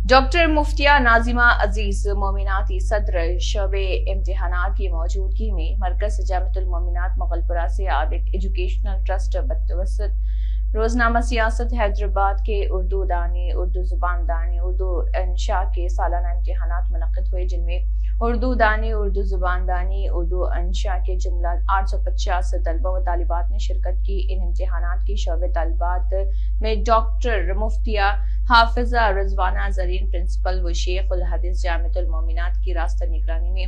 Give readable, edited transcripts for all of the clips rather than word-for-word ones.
Doctor مفتیہ Nazma عزیز مومناتی صدر شعبے امتحانات کی موجودگی میں مرکز جامعۃ المومنات مغل پورہ سے عابد ایجوکیشنل ٹرسٹ بتوسط روزنامہ سیاست حیدرآباد کے اردو دانی، اردو زبان دانی، اردو انشاء کے سالانہ امتحانات منعقد ہوئے، جن میں اردو دانی، اردو زبان دانی، اردو انشاء کے جملہ 850 طلبہ و طالبات نے شرکت کی۔ ان امتحانات کی شعبے طالبات میں ڈاکٹر مفتیہ حافظہ رضوانہ زرین پرنسپل و شیخ الحدیث جامعۃ المومنات کی راستہ نگرانی میں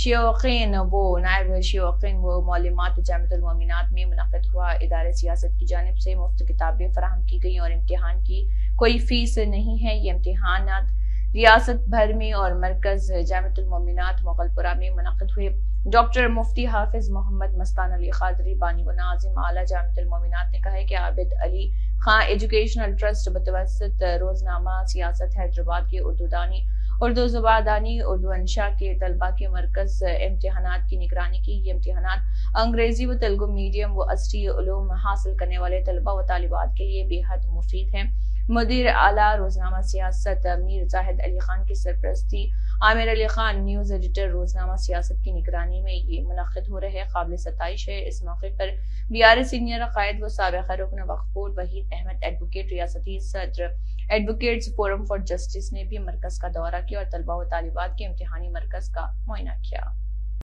شیوخین و نائب شیوخین و معلمات جامعۃ المومنات میں منعقد ہوا۔ ادارے سیاست کی جانب سے مفت کتابیں فراہم کی گئیں اور امتحان کی کوئی فیس نہیں ہے۔ یہ امتحانات ریاست بھر میں اور مرکز جامعۃ المومنات مغل پورہ میں منعقد ہوئے۔ ڈاکٹر مفتی حافظ محمد مستان علی قادری بانی و ناظم اعلیٰ جامعۃ المومنات نے کہا ہے کہ عابد علی خان ایجوکیشنل ٹرسٹ بتوسط روزنامہ سیاست حیدرآباد کے اردو دانی، اردو زبان دانی، اردو انشاء کے طلبہ کے مرکز امتحانات کی نگرانی کی۔ یہ امتحانات انگریزی و تیلگو میڈیم و عصری علوم حاصل کرنے والے طلبہ و طالبات کے لیے بے حد مفید ہیں۔ مدیر اعلیٰ روزنامہ سیاست میر زاہد علی خان کی سرپرستی، عامر علی خان نیوز ایڈیٹر روزنامہ سیاست کی نگرانی میں یہ منعقد ہو رہے قابل ستائش ہے۔ اس موقع پر BR سینئر قائد و سابق رکن وقف بورڈ وحید احمد ایڈوکیٹ، ریاستی صدر ایڈوکیٹس فورم فار جسٹس نے بھی مرکز کا دورہ کیا اور طلبہ و طالبات کے امتحانی مرکز کا معائنہ کیا۔